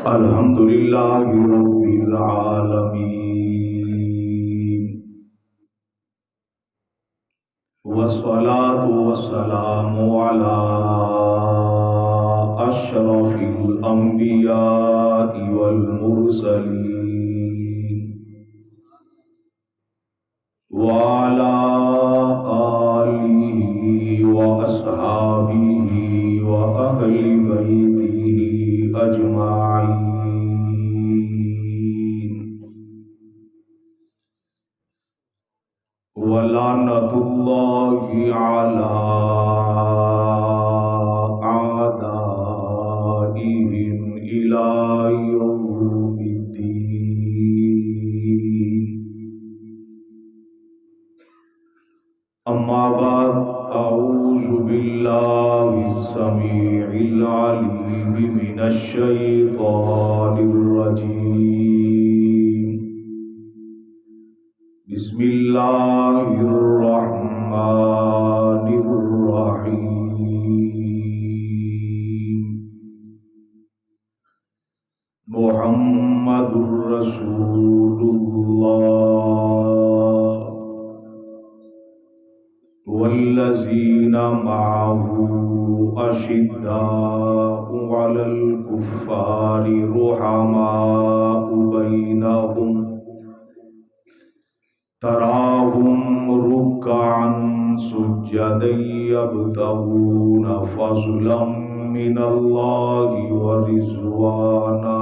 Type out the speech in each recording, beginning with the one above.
الحمد لله رب العالمين والصلاة والسلام على أشرف الأنبياء والمرسلين وعلى آله وأصحابه وأهل بيته أجمعين ولعنة الله على أعدائهم إلى يوم الدين. أما بعد، أعوذ بالله السميع العليم من الشيطان الرجيم. بسم الله الرحمن الرحيم. محمد رسول الله والذين معه أشداء على الكفار رحماء بينهم تراهم ركعا سجدا يبتغون فضلا من الله ورضوانا.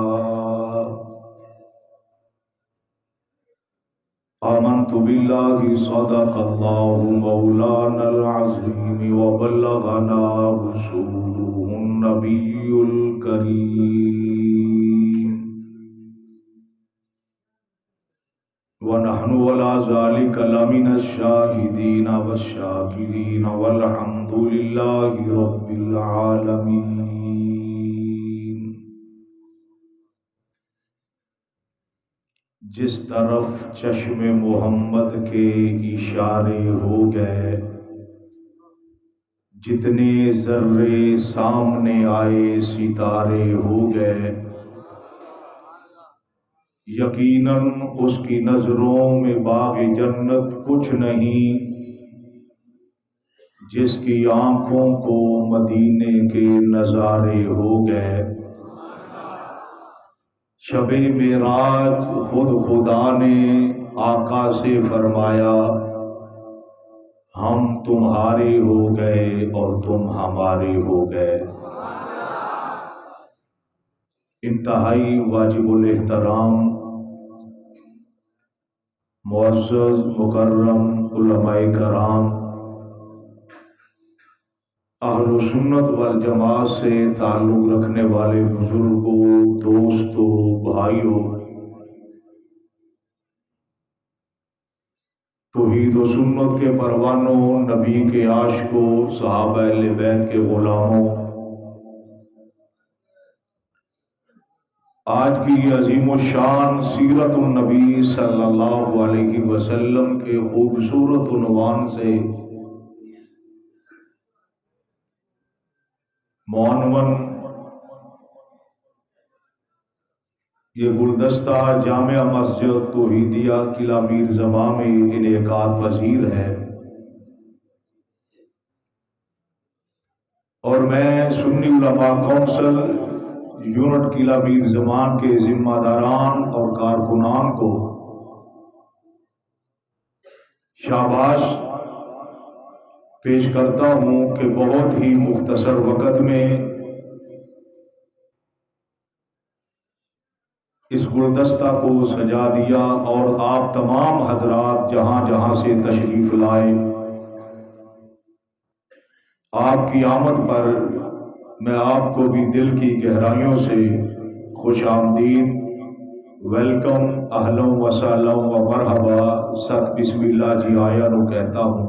آمنت بالله صدق الله مولانا العظيم وبلغنا رسوله النبي الكريم ونحن على ذلك لمن الشاهدين والشاكرين والحمد لله رب العالمين. جس طرف چشم محمد کے اشارے ہو گئے، جتنے ذرے سامنے آئے ستارے ہو گئے، یقیناً اس کی نظروں میں باغ جنت کچھ نہیں جس کی آنکھوں کو مدینے کے نظارے ہو گئے. شب معراج خود خدا نے آقا سے فرمایا، ہم تمہارے ہو گئے اور تم ہمارے ہو گئے. انتہائی واجب الاحترام معزز مکرم علماء کرام، اہل سنت والجماعت سے تعلق رکھنے والے بزرگوں، دوستوں، بھائیوں، توحید و سنت کے پروانوں، نبی کے عاشقوں، صحابہ اہل بیت کے غلاموں، آج کی عظیم الشان سیرت النبی صلی اللہ علیہ وسلم کے خوبصورت عنوان سے معنون یہ گلدستہ جامع مسجد توحیدیہ قلعہ میر زماں میں انعقاد پذیر ہے، اور میں سنی علماء کونسل یونٹ قلعہ میر زمان کے ذمہ داران اور کارکنان کو شاباش پیش کرتا ہوں کہ بہت ہی مختصر وقت میں اس گلدستہ کو سجا دیا، اور آپ تمام حضرات جہاں جہاں سے تشریف لائے، آپ کی آمد پر میں آپ کو بھی دل کی گہرائیوں سے خوش آمدید، ویلکم، اہلا و سہلا و مرحبا، ست بسم اللہ جی آیا نو کہتا ہوں.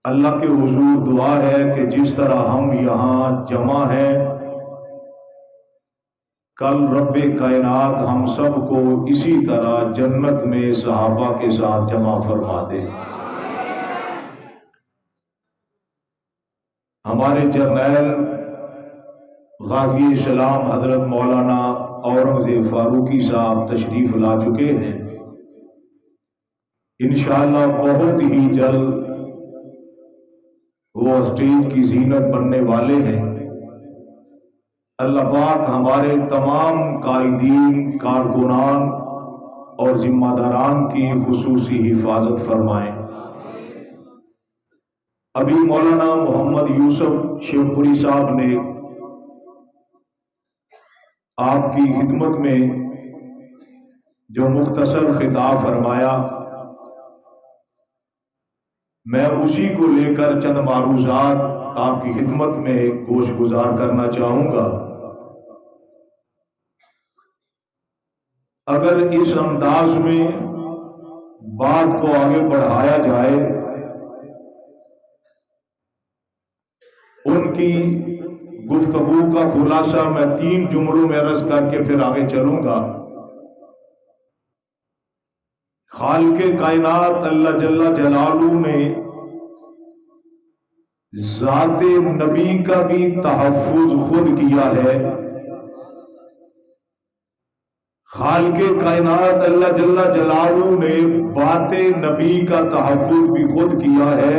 اللہ کے حضور دعا ہے کہ جس طرح ہم یہاں جمع ہیں، کل رب کائنات ہم سب کو اسی طرح جنت میں صحابہ کے ساتھ جمع فرما دے. ہمارے جرنیل غازی اسلام حضرت مولانا اورنگزیب فاروقی صاحب تشریف لا چکے ہیں۔ انشاءاللہ بہت ہی جلد وہ اسٹیج کی زینت بننے والے ہیں۔ اللہ پاک ہمارے تمام قائدین، کارکنان اور ذمہ داران کی خصوصی حفاظت فرمائیں۔ ابھی مولانا محمد یوسف شیخپوری صاحب نے آپ کی خدمت میں جو مختصر خطاب فرمایا، میں اسی کو لے کر چند معروضات آپ کی خدمت میں گوش گزار کرنا چاہوں گا۔ اگر اس انداز میں بات کو آگے بڑھایا جائے، ان کی گفتگو کا خلاصہ میں 3 جملوں میں عرض کر کے پھر آگے چلوں گا۔ خالق کائنات اللہ جل جلالہ نے ذات نبی کا بھی تحفظ خود کیا ہے۔ خالق کائنات اللہ جل جلالہ نے بات نبی کا تحفظ بھی خود کیا ہے۔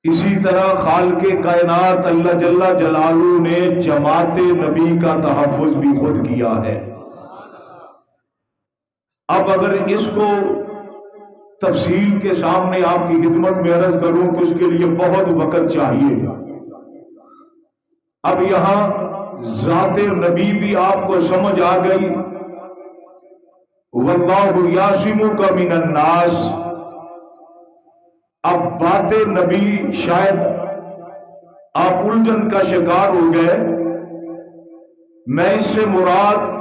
اسی طرح خالق کائنات اللہ جل جلالہ نے جماعت نبی کا تحفظ بھی خود کیا ہے۔ اب اگر اس کو تفصیل کے سامنے آپ کی خدمت میں عرض کروں تو اس کے لیے بہت وقت چاہیے۔ اب یہاں ذات نبی بھی آپ کو سمجھ آ گئی، واللہ یعصمک من الناس۔ اب بات نبی شاید آپ الجھن کا شکار ہو گئے۔ میں اس سے مراد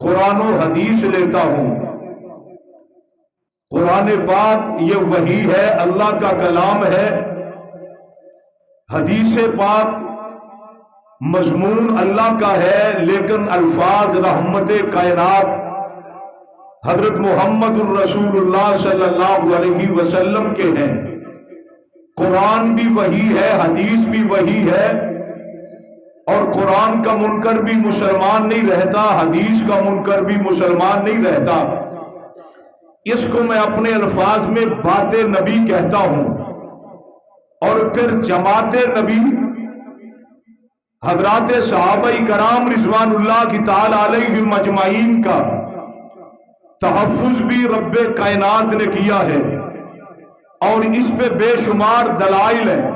قرآن و حدیث لیتا ہوں۔ قرآن پاک یہ وحی ہے، اللہ کا کلام ہے۔ حدیث پاک مضمون اللہ کا ہے، لیکن الفاظ رحمت کائنات حضرت محمد الرسول اللہ صلی اللہ علیہ وسلم کے ہیں۔ قرآن بھی وحی ہے، حدیث بھی وحی ہے، اور قرآن کا منکر بھی مسلمان نہیں رہتا، حدیث کا منکر بھی مسلمان نہیں رہتا۔ اس کو میں اپنے الفاظ میں بات نبی کہتا ہوں۔ اور پھر جماعت نبی حضرات صحابہ کرام رضوان اللہ کی تعالی علیہم اجمعین کا تحفظ بھی رب کائنات نے کیا ہے، اور اس پہ بے شمار دلائل ہیں۔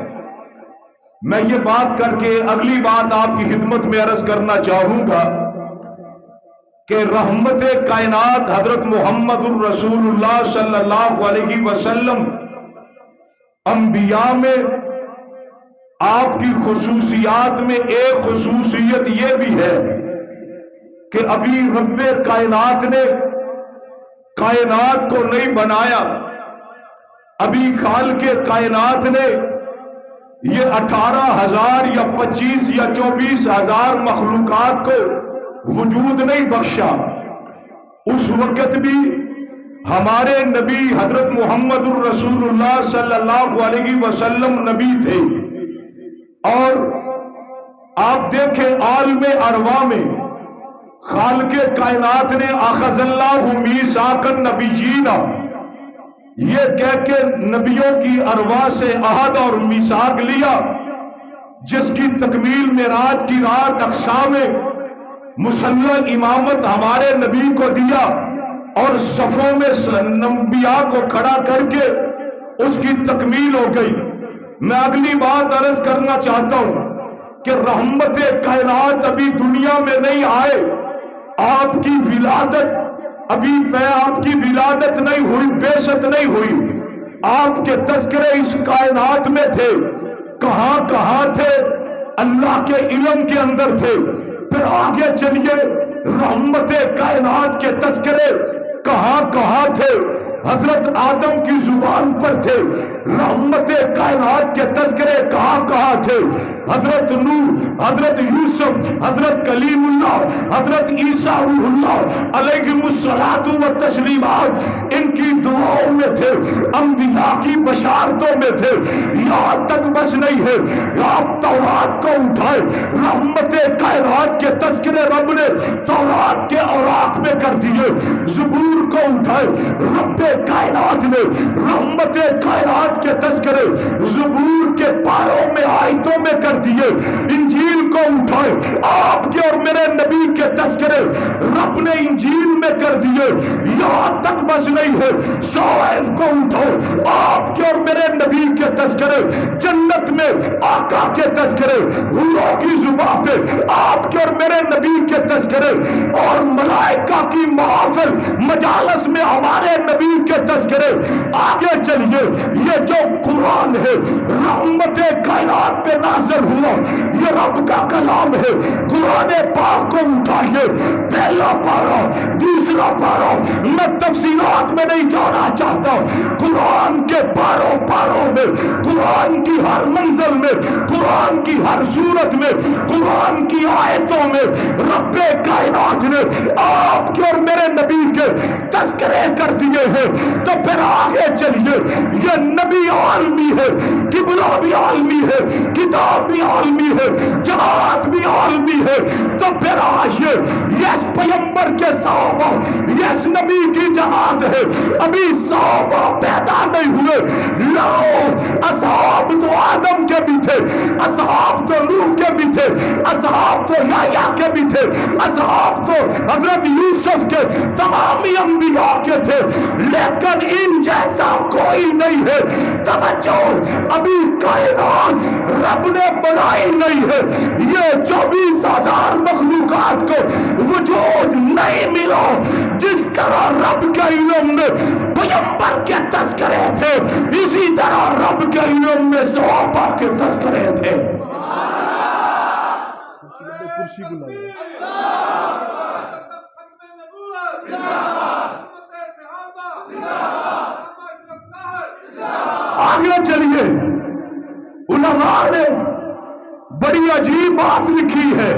میں یہ بات کر کے اگلی بات آپ کی خدمت میں عرض کرنا چاہوں گا کہ رحمت کائنات حضرت محمد الرسول اللہ صلی اللہ علیہ وسلم انبیاء میں آپ کی خصوصیات میں ایک خصوصیت یہ بھی ہے کہ ابھی رب کائنات نے کائنات کو نہیں بنایا۔ ابھی خالق کائنات نے یہ 18,000 یا 25 یا 24,000 مخلوقات کو وجود نہیں بخشا۔ اس وقت بھی ہمارے نبی حضرت محمد الرسول اللہ صلی اللہ علیہ وسلم نبی تھے۔ اور آپ دیکھیں عالم ارواح میں خالق کائنات نے اخذ اللہ میثاق النبیین، یہ کہہ کے نبیوں کی ارواح سے عہد اور میثاق لیا، جس کی تکمیل معراج کی رات اقصیٰ میں مسلح امامت ہمارے نبی کو دیا، اور صفوں میں انبیاء کو کھڑا کر کے اس کی تکمیل ہو گئی۔ میں اگلی بات عرض کرنا چاہتا ہوں کہ رحمت کائنات ابھی دنیا میں نہیں آئے، آپ کی ولادت ابھی آپ کی ولادت نہیں ہوئی، بعثت نہیں ہوئی، آپ کے تذکرے اس کائنات میں تھے۔ کہاں کہاں تھے؟ اللہ کے علم کے اندر تھے۔ پھر آگے چلیے، رحمت کائنات کے تذکرے کہاں کہاں تھے؟ حضرت آدم کی زبان پر تھے، رحمت کائنات کے تذکرے کہاں کہاں تھے؟ حضرت نوح، حضرت یوسف، حضرت کلیم اللہ، حضرت عیسیٰ روح اللہ علیہم الصلاۃ والتسلیمات، ان کی دعاؤں میں تھے، انبیاء کی بشارتوں میں تھے۔ یہاں تک بس نہیں ہے، آپ تورات کو اٹھائے، رحمت کائنات کے تذکرے رب نے تورات کے اوراق میں کر دیے۔ زبور کو اٹھائے، رب کائنات نے رحمت کائنات کے تذکرے زبور کے پاروں میں آیتوں میں کر دیے۔ انجیل کو اٹھائے، آپ کے اور میرے نبی کے تذکرے رب نے انجیل میں کر دیے۔ یہاں تک بس نہیں ہے، صحائف کو اٹھاؤ، آپ کے اور میرے نبی کے تذکرے جنت میں آقا کے تذکرے حوروں کی زبان پہ آپ کے اور میرے نبی کے تذکرے، اور ملائکہ کی محافل مجالس میں ہمارے نبی کے تذکرے۔ آگے چلیے، یہ جو قرآن ہے رحمت کائنات پہ نازل ہوا، یہ رب کا کلام ہے۔ قرآن پاک کو اٹھائیے، پہلا پارہ، دوسرا پارہ، میں تفصیلات میں نہیں جانا چاہتا، قرآن کے پاروں پاروں میں، قرآن کی ہر منزل میں، قرآن کی ہر صورت میں، قرآن کی آیتوں میں رب کائنات نے آپ کے اور میرے نبی کے تذکرے کر دیے ہیں۔ تو پھر آگے چلیے، یہ نبی عالمی ہے، قبلہ بھی عالمی ہے، کتاب بھی عالمی ہے، جماعت بھی عالمی ہے۔ تو پھر آئیے، یہ پیغمبر کے صحابہ، یہ نبی کی جماعت ہے، ابھی صحابہ پیدا نہیں ہوئے، لاؤ اصحاب تو آدم کے بھی تھے، اصحاب تو نوح کے بھی تھے، اصحاب تو یحییٰ کے بھی تھے، اصحاب تو حضرت یوسف کے، تمام انبیاء کے تھے، لیکن ان جیسا کوئی نہیں ہے۔ توجہ، ابھی کائنات رب نے بنائی نہیں ہے، یہ 24,000 مخلوقات کو وجود نہیں ملا۔ جس طرح رب کے علم میں پیغمبر کے تذکرے تھے، اسی طرح رب کے علم میں صحابہ کے تذکرے تھے۔ آگے چلیے، علماء نے بڑی عجیب بات لکھی ہے،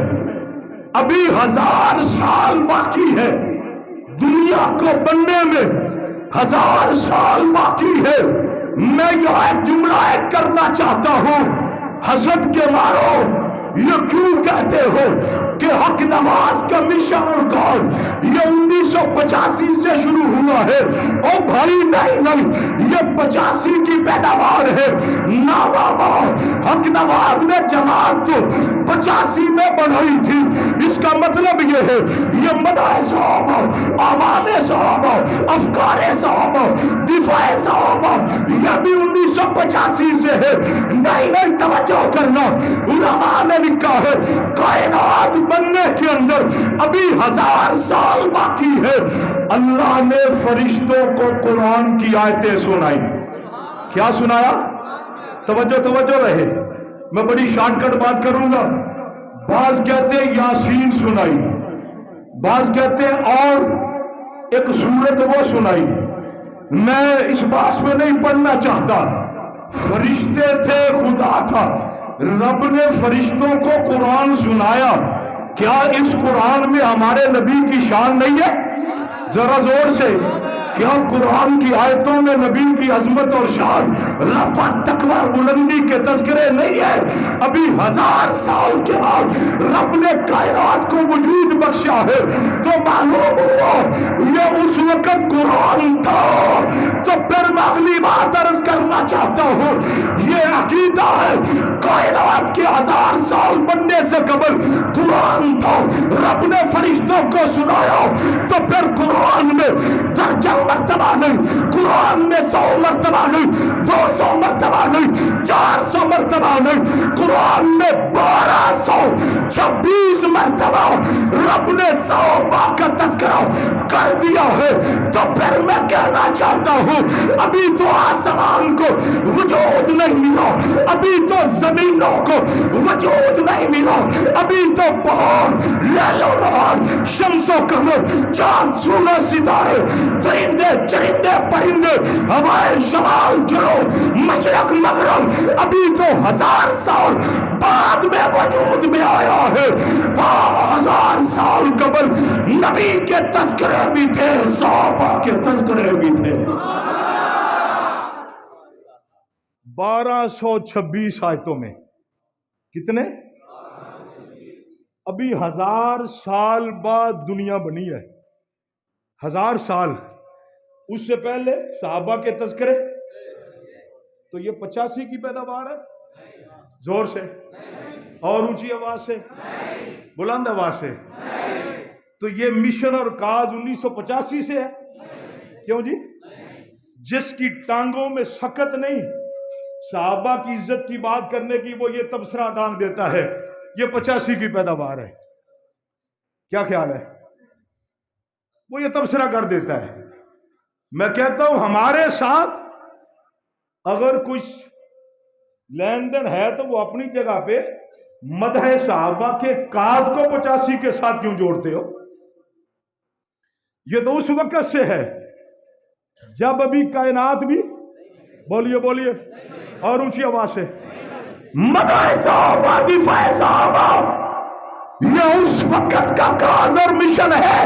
ابھی 1000 سال باقی ہے، دنیا کو بننے میں 1000 سال باقی ہے۔ میں یہ ایک جملہ ایڈ کرنا چاہتا ہوں، حسد کے مارو یہ کیوں کہتے ہو کہ حق نواز کا مشن اور کال یہ 1985 سے شروع ہوا ہے؟ او بھائی نہیں، یہ 85 کی پیداوار ہے۔ نا بابا، حق نواز نے جماعت تو 85 میں بنائی تھی۔ اس کا مطلب یہ ہے، یہ مداح صحابہ، اعمال صحابہ، افکار صحابہ، دفاع صحابہ، یہ بھی 1985 سے ہے۔ نہیں، توجہ کرنا، علماء نے لکھا ہے کائنات بننے کے اندر ابھی 1000 سال باقی ہے۔ اللہ نے فرشتوں کو قرآن کی آیتیں سنائی۔ کیا سنایا؟ توجہ رہے، میں بڑی شارٹ کٹ بات کروں گا۔ بعض کہتے ہیں یاسین سنائی، بعض کہتے ہیں اور ایک سورت وہ سنائی۔ میں اس باس میں نہیں پڑھنا چاہتا، فرشتے تھے، خدا تھا، رب نے فرشتوں کو قرآن سنایا۔ کیا اس قرآن میں ہمارے نبی کی شان نہیں ہے؟ ذرا زور سے، کیا قرآن کی آیتوں میں نبی کی عظمت اور شان، رفعت، تقوی، بلندی کے تذکرے نہیں ہے؟ ابھی 1000 سال کے بعد رب نے کائنات کو وجود بخشا ہے، تو معلوم ہوا یہ اس وقت قرآن تھا۔ تو پھر میں اگلی بات عرض کرنا چاہتا ہوں، یہ عقیدہ ہے کائنات کے 1000 سال بننے سے قبل قرآن تھا، رب نے فرشتوں کو سنایا۔ تو پھر قرآن میں درجہ مرتبہ نہیں، قرآن میں 100 مرتبہ نہیں، 200 مرتبہ نہیں، 400 مرتبہ نہیں، قرآن میں 1226 مرتبہ رب نے صحابہ کا تذکرہ کر دیا ہے۔ تو پھر میں کہنا چاہتا ہوں، ابھی تو آسمان کو وجود نہیں ملا، ابھی تو زمینوں کو وجود نہیں ملا، ابھی تو پہاڑ لیل و نہار آسمان، شمس و قمر، چاند سورج ستارے، درندے چرندے پرندے، ہوائے شمال جنوب مشرق مغرب، ابھی تو 1000 سال بعد میں وجود میں آیا ہے۔ 1000 سال قبل نبی کے تذکرے بھی تھے، صحابہ کے تذکرے بھی تھے۔ 1226 آیتوں میں کتنے؟ ابھی 1000 سال بعد دنیا بنی ہے، 1000 سال۔ اس سے پہلے صحابہ کے تذکرے، تو یہ 85 کی پیداوار ہے؟ زور سے اور اونچی آواز سے، بلند آواز سے۔ تو یہ مشن اور کاز 1985 سے ہے؟ کیوں جی؟ جس کی ٹانگوں میں سکت نہیں، صحابہ کی عزت کی بات کرنے کی، وہ یہ تبصرہ ٹانگ دیتا ہے یہ 85 کی پیداوار ہے۔ کیا خیال ہے؟ وہ یہ تبصرہ کر دیتا ہے۔ میں کہتا ہوں ہمارے ساتھ اگر کچھ لین دین ہے تو وہ اپنی جگہ پہ، مدح صحابہ کے کاز کو 85 کے ساتھ کیوں جوڑتے ہو؟ یہ تو اس وقت سے ہے جب ابھی کائنات بھی، بولیے بولیے اور اونچی آواز سے، مدح صحابہ، دفاع صحابہ، یہ اس وقت کا کاز اور مشن ہے۔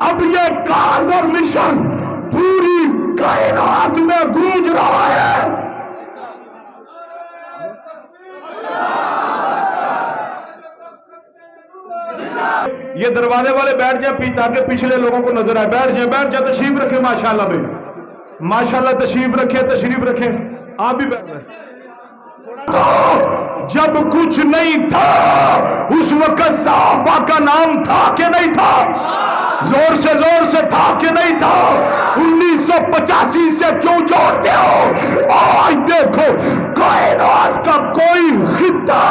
اب یہ کاز اور مشن پوری کائنات میں گونج رہا ہے۔ یہ دروازے والے بیٹھ جائیں تاکہ پچھلے لوگوں کو نظر آئے۔ بیٹھ جائیں تشریف رکھیں، ماشاءاللہ بھائی، ماشاءاللہ تشریف رکھیں، آپ بھی بیٹھ رہے۔ تو جب کچھ نہیں تھا اس وقت صحابہ کا نام تھا کہ نہیں تھا؟ زور سے تھا کہ نہیں تھا؟ 1985 سے کیوں جوڑتے ہو؟ آج دیکھو کائنات کا کوئی خطہ،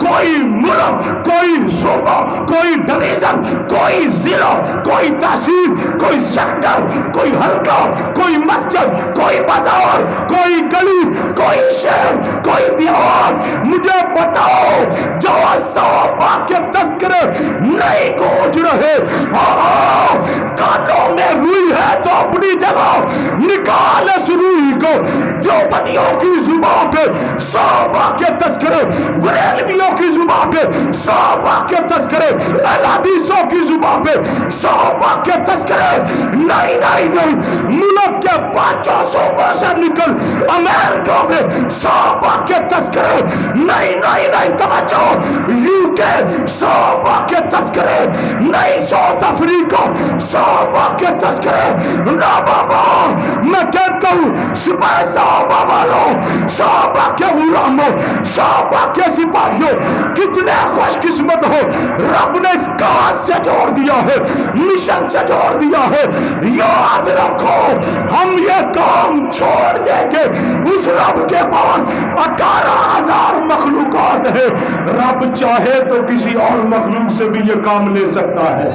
کوئی ملک، کوئی صوبہ، کوئی ڈویژن، کوئی ضلع، کوئی تحصیل، کوئی سیکٹر، کوئی حلقہ، کوئی مسجد، کوئی بازار، کوئی گلی، کوئی شہر، کوئی دیہات، مجھے بتاؤ جو صحابہ کے تذکرے نہیں گونج رہے۔ کانوں میں روئی ہے تو اپنی جگہ نکال اس روئی کو۔ جو بنیوں کی زبان پہ صحابہ کے تذکرے، بریلویوں کی زبان پہ صحابہ کے تذکرے، حدیثوں کی زبان پہ صحابہ کے تذکرے، نہیں ملک کے 5 صوبوں سے نکل امریکہ میں صحابہ کے تذکرے، نہیں توجہ، UK صحابہ کے تذکرے، نہیں ساؤتھ افریقہ صحابہ کے تذکرے، نہ بابا۔ میں کہتا ہوں سپاہ صحابہ والوں، صحابہ کے غلاموں، صحابہ کے سپاہیوں، کتنے خوش قسمت ہو، رب نے اس کاز سے جوڑ دیا ہے، مشن سے جوڑ دیا ہے۔ یاد رکھو ہم یہ کام چھوڑ دیں گے، اس رب کے پاس 18,000 مخلوقات ہے، رب چاہے تو کسی اور مخلوق سے بھی یہ کام لے سکتا ہے۔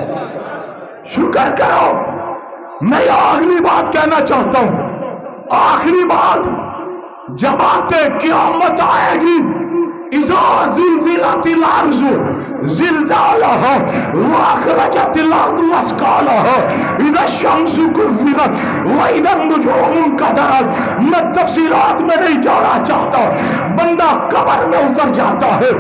شکر کرو۔ میں آخری بات کہنا چاہتا ہوں، آخری بات، جماعت قیامت آئے گی، اذا زلزلت الارض زلزالها واخرجت الارض اثقالها اذا الشمس كورت واذا النجوم انكدرت۔ میں تفصیلات میں نہیں جانا چاہتا، بندہ قبر میں اتر جاتا ہے،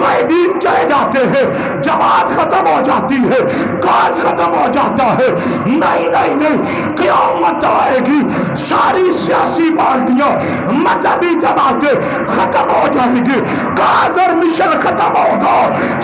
قائدین چلے جاتے ہیں، جماعت ختم ہو جاتی ہے، کاز ختم ہو جاتا ہے۔ نہیں، قیامت آئے گی، ساری سیاسی پارٹیاں، مذہبی جماعتیں ختم ہو جائیں گی، کاز اور مشن ختم ہوگا۔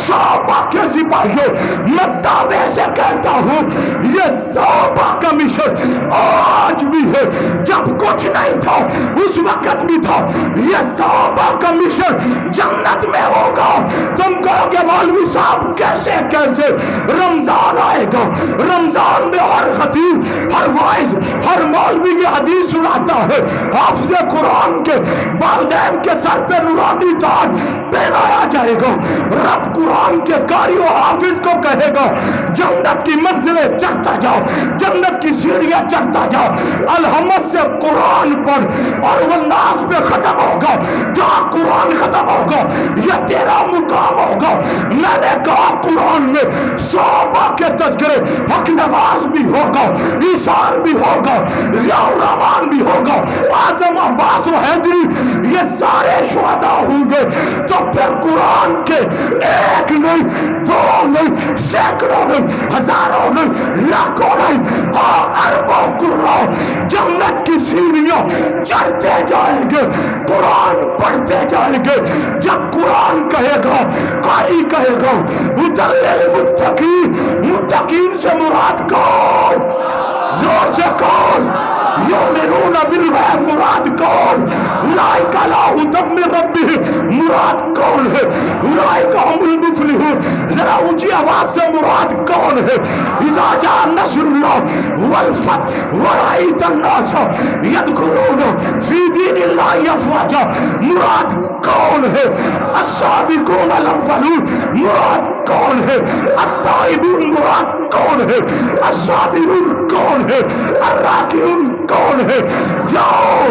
صحابہ کے سپاہیوں، میں دعوے سے کہتا ہوں یہ صحابہ کا مشن آج بھی ہے، جب کچھ نہیں تھا اس وقت بھی تھا۔ یہ صحابہ کا مشن جنت میں ہوگا۔ تم کہو گے مولوی صاحب کیسے رمضان آئے گا، رمضان میں ہر خطیب، ہر وائز، ہر مولوی یہ حدیث سناتا ہے، حافظ قرآن کے والدین کے سر پہ نورانی تاج پہنایا جائے گا۔ رب قرآن کے قاری و حافظ کو کہے گا جنت کی منزلیں چڑھتا جاؤ، جنت کی سیڑھیاں چڑھتا جاؤ، الحمد سے قرآن پر اور والناس پہ ختم ہوگا۔ جہاں قرآن ختم ہوگا یہ تیرا مقام ہوگا۔ میں میں نے کہا قرآن میں صحابہ کے تذکرے، حق نواز بھی ہوگا، ایثار بھی ہوگا، ضیاء الرحمان بھی ہوگا، اعظم عباس و حیدری، یہ سارے شہداء ہوں گے، تو پھر قرآن کے ایک نہیں، دو نہیں، سینکڑوں نہیں، ہزاروں نہیں، لاکھوں نہیں، اربوں قرآن جنت کی سیڑھیاں چڑھتے جائیں گے، قرآن پڑھتے جائیں گے۔ جب قرآن کہے گا، قاری کہے گا ادھر للمتقین، متقین سے مراد کون؟ زور سے کون؟ یؤمنون بالغیب مراد کون؟ اولئک علی ھدی من ربہم مراد کون ہے؟ اولئک ھم المفلحون، ذرا اونچی آواز سے مراد کون ہے؟ اذا جاء نصر اللہ والفتح ورأیت الناس یدخلون فی دین اللہ افواجا مراد کون ہے؟ السابقون الاولون مراد کون ہے؟ التائبون مراد کون ہے؟ الصابرون کون ہے؟ الراکعون کون ہے؟ جاؤ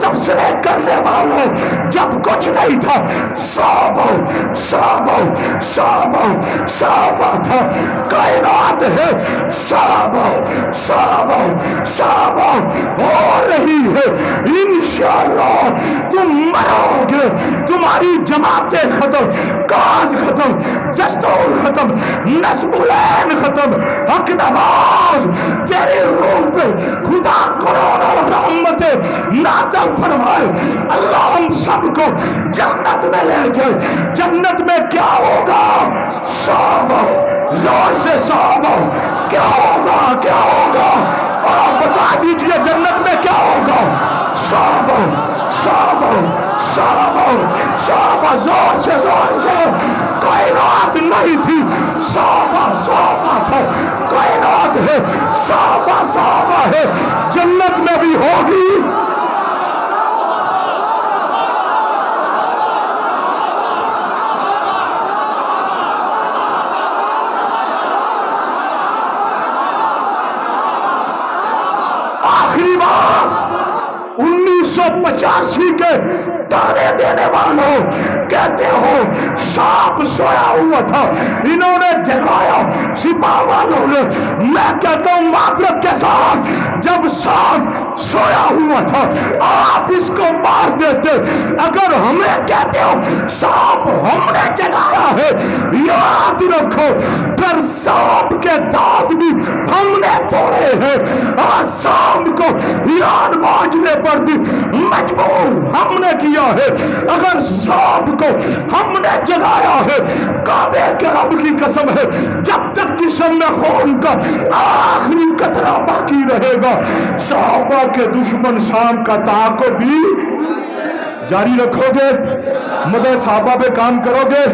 تبصرے کرنے والوں، جب کچھ نہیں تھا صحابہ صحابہ صحابہ صحابہ تھا، کائنات ہے صحابہ صحابہ صحابہ ہو رہی ہے۔ انشاءاللہ تم مرو گے، تمہاری جماعتیں ختم، کاز ختم، دستور ختم، نصب العین ختم، حق نواز تیرے روح پہ خدا کروڑوں رحمتیں نازل فرمائے۔ اللہ ہم سب کو جنت میں لے جائے۔ جنت میں کیا ہوگا؟ صحابہ، زور سے صحابہ، کیا ہوگا؟ کیا ہوگا؟ اور آپ بتا دیجئے جنت میں کیا ہوگا؟ صحابہ صحابہ صحابہ صحابہ، زور سے زور سے۔ کائنات نہیں تھی، صحابہ صحابہ تھا، کائنات ہے صحابہ صحابہ ہے، جنت میں بھی ہوگی۔ آخری بات 1985 کے تانے دینے والوں کہتے ہو سانپ سویا ہوا تھا، انہوں نے جگایا سپاہ والوں نے۔ میں کہتا ہوں معذرت کے ساتھ، جب سانپ سویا ہوا تھا آپ اس کو مار دیتے۔ اگر ہمیں کہتے ہو سانپ ہم نے جگایا ہے، یاد رکھو پھر سانپ کے دانت بھی ہم نے توڑے ہیں، اور سانپ کو ایران باجنے پر بھی مجبور ہم نے کیا ہے۔ اگر سانپ کو ہم نے جگایا ہے، کعبے کے رب کی قسم ہے جب تک جسم میں خون کا آخری قطرہ باقی رہے گا، صحابہ کے دشمن سانپ کا تعاقب بھی جاری رکھو گے، مدد صحابہ پہ کام کرو گے۔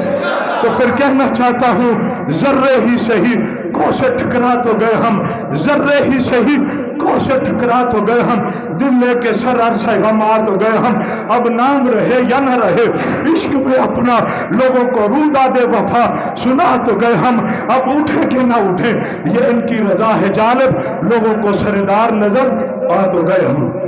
تو پھر کہنا چاہتا ہوں ذرے ہی صحیح کو سے ٹکرا تو گئے ہم، ذرے ہی صحیح کو سے ٹکرا تو گئے ہم، دل لے کے سر عرصہ غم آ تو گئے ہم، اب نام رہے یا نہ رہے عشق میں اپنا لوگوں کو روداد وفا سنا تو گئے ہم، اب اٹھے کہ نہ اٹھے یہ ان کی رضا ہے جانب، لوگوں کو سردار نظر آ تو گئے ہم۔